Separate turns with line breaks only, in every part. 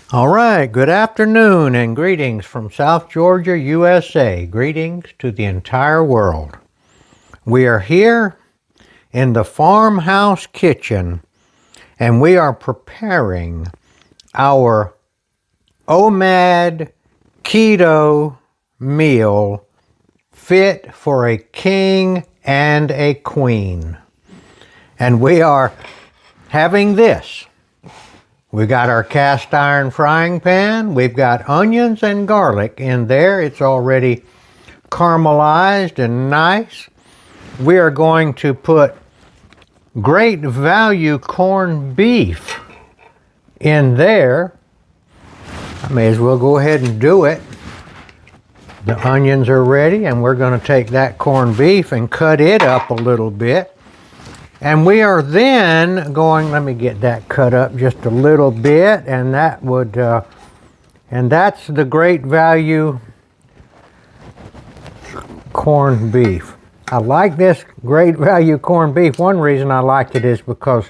All right, good afternoon and greetings from South Georgia, USA. Greetings to the entire world. We are here in the farmhouse kitchen and we are preparing our OMAD Keto meal fit for a king and a queen. And we are having this. We got our cast iron frying pan. We've got onions and garlic in there. It's already caramelized and nice. We are going to put great value corned beef in there. I may as well go ahead and do it. The onions are ready and we're going to take that corned beef and cut it up a little bit. And we are then going, let me get that cut up just a little bit, and that would, and that's the great value corned beef. I like this great value corned beef. One reason I like it is because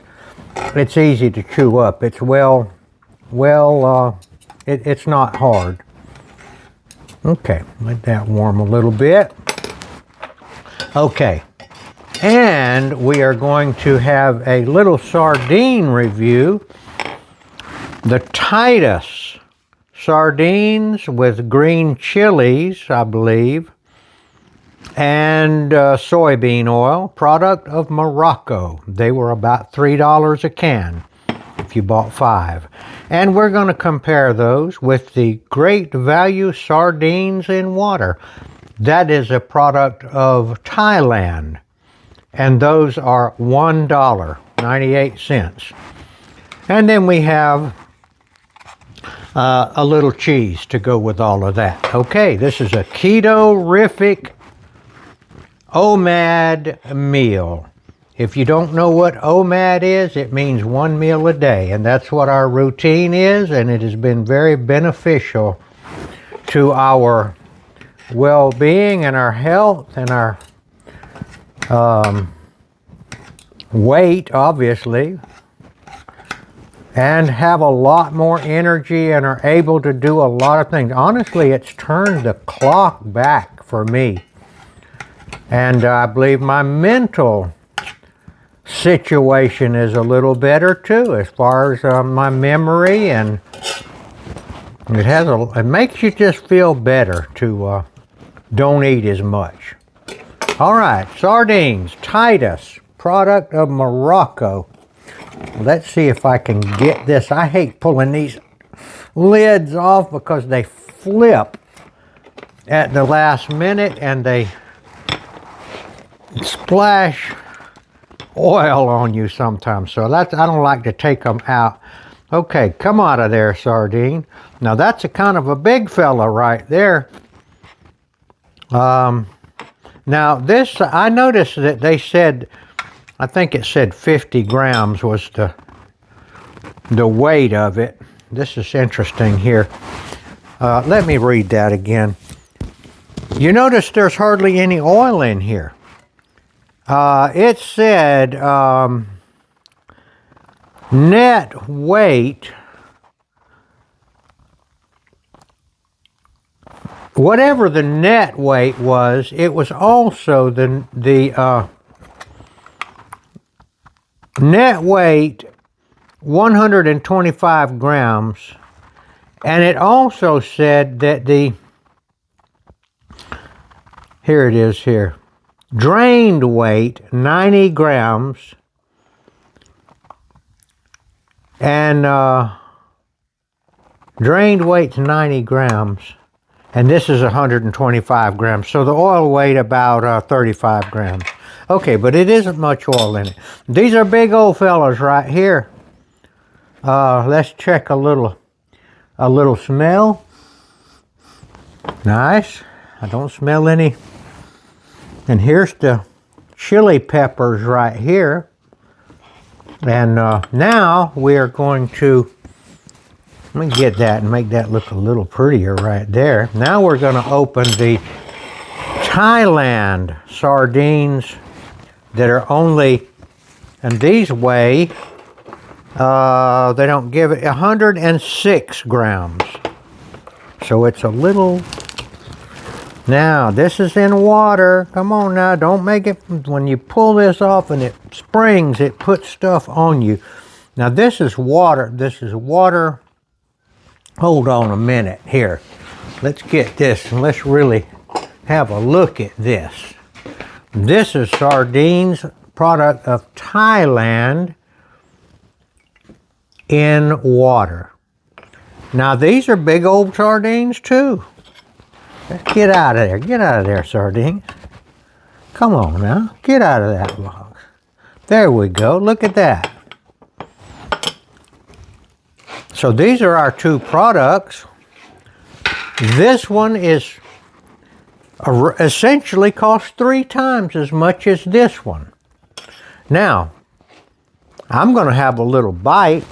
it's easy to chew up. It's it's not hard. Okay, let that warm a little bit. Okay. And we are going to have a little sardine review. The Titus sardines with green chilies, I believe, and soybean oil, product of Morocco. They were about $3 a can if you bought 5. And we're going to compare those with the great value sardines in water. That is a product of Thailand. And those are $1.98. And then we have a little cheese to go with all of that. Okay, this is a keto-rific OMAD meal. If you don't know what OMAD is, it means 1 meal a day. And that's what our routine is, and it has been very beneficial to our well-being and our health and our weight, obviously, and have a lot more energy and are able to do a lot of things. Honestly, it's turned the clock back for me. And I believe my mental situation is a little better too, as far as my memory, and it makes you just feel better to don't eat as much. All right, sardines, Titus, product of Morocco. Let's see if I can get this. I hate pulling these lids off because they flip at the last minute and they splash oil on you sometimes. So I don't like to take them out. Okay, come out of there, sardine. Now that's a kind of a big fella right there. Now this, I noticed that they said, I think it said 50 grams was the weight of it. This is interesting here. Let me read that again. You notice there's hardly any oil in here. It said net weight, whatever the net weight was, it was also the net weight 125 grams, and it also said that here it is here, drained weight 90 grams, and drained weight's 90 grams. And this is 125 grams. So the oil weight about 35 grams. Okay, but it isn't much oil in it. These are big old fellas right here. Let's check a little smell. Nice. I don't smell any. And here's the chili peppers right here. And now we are going to, let me get that and make that look a little prettier right there. Now we're going to open the Thailand sardines that are only, and these weigh They don't give it 106 grams. So it's a little. Now, this is in water. Come on now, don't make it. When you pull this off and it springs, it puts stuff on you. Now, this is water. This is water. Hold on a minute here. Let's get this and let's really have a look at this. This is sardines, product of Thailand, in water. Now, these are big old sardines too. Let's get out of there. Get out of there, sardines. Come on now. Get out of that box. There we go. Look at that. So these are our two products. This one is essentially costs 3 times as much as this one. Now, I'm going to have a little bite.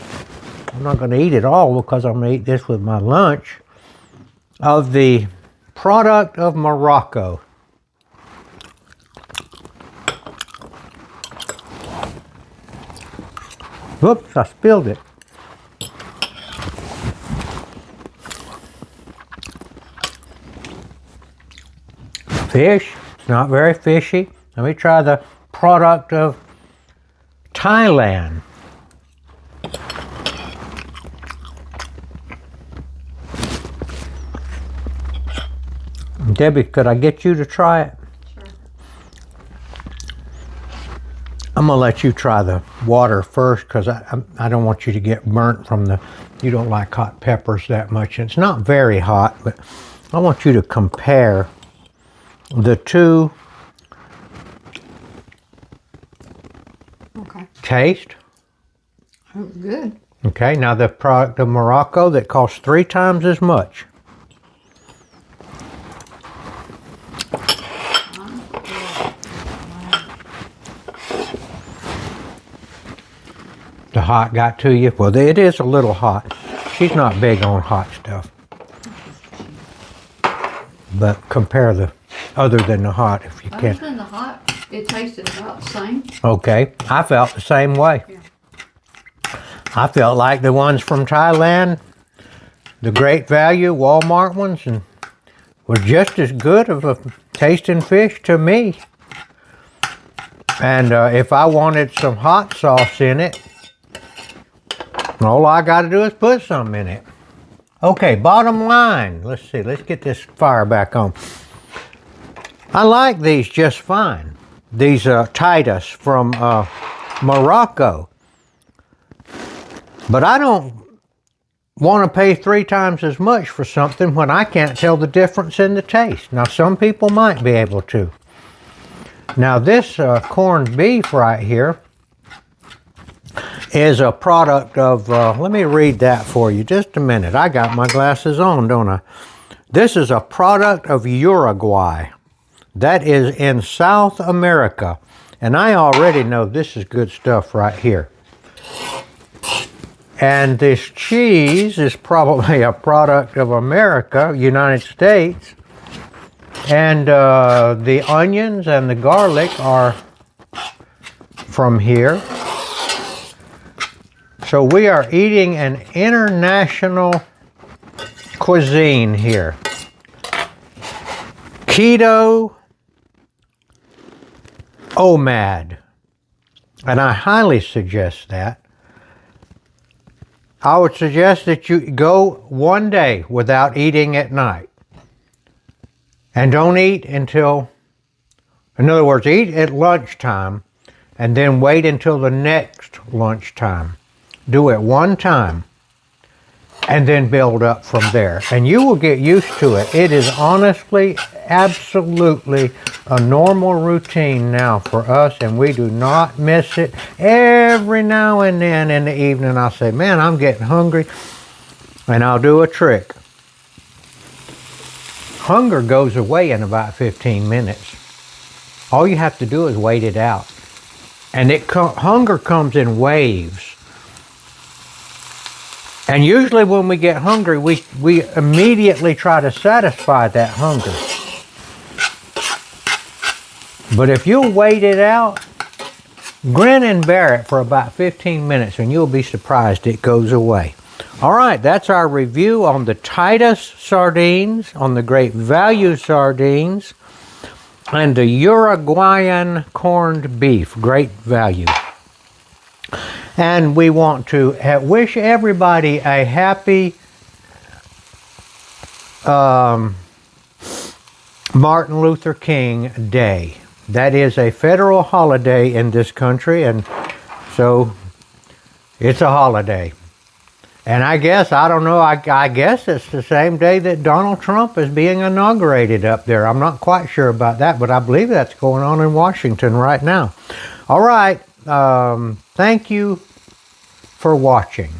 I'm not going to eat it all because I'm going to eat this with my lunch. Of the product of Morocco. Whoops, I spilled it. Fish, it's not very fishy. Let me try the product of Thailand. Debbie, could I get you to try it?
Sure.
I'm going to let you try the water first because I don't want you to get burnt from the, you don't like hot peppers that much. It's not very hot, but I want you to compare the two.
Okay.
Taste.
Oh, good.
Okay, now the product of Morocco that costs 3 times as much. The hot got to you? Well, it is a little hot. She's not big on hot stuff. But compare the other than the hot if you can.
Other than the hot, it tasted about the same.
Okay, I felt the same way.
Yeah.
I felt like the ones from Thailand, the Great Value Walmart ones, and were just as good of a tasting fish to me. And if I wanted some hot sauce in it, all I got to do is put some in it. Okay, bottom line. Let's see. Let's get this fire back on. I like these just fine. These Titus from Morocco. But I don't want to pay 3 times as much for something when I can't tell the difference in the taste. Now, some people might be able to. Now, this corned beef right here is a product of, let me read that for you just a minute. I got my glasses on, don't I? This is a product of Uruguay. That is in South America. And I already know this is good stuff right here. And this cheese is probably a product of America, United States. And the onions and the garlic are from here. So we are eating an international cuisine here. Keto OMAD. And I highly suggest that. I would suggest that you go 1 day without eating at night. And don't eat until, in other words, eat at lunchtime and then wait until the next lunchtime. Do it 1 time and then build up from there. And you will get used to it. It is honestly, absolutely a normal routine now for us, and we do not miss it. Every now and then in the evening I'll say, man, I'm getting hungry, and I'll do a trick. Hunger goes away in about 15 minutes. All you have to do is wait it out. And hunger comes in waves. And usually when we get hungry, we immediately try to satisfy that hunger. But if you'll wait it out, Grin and bear it for about 15 minutes and you'll be surprised it goes away. All right, that's our review on the Titus sardines, on the Great Value sardines, and the Uruguayan corned beef, Great Value. And we want to wish everybody a happy Martin Luther King Day. That is a federal holiday in this country, and so it's a holiday. And I guess, I don't know, I guess it's the same day that Donald Trump is being inaugurated up there. I'm not quite sure about that, but I believe that's going on in Washington right now. All right, thank you for watching.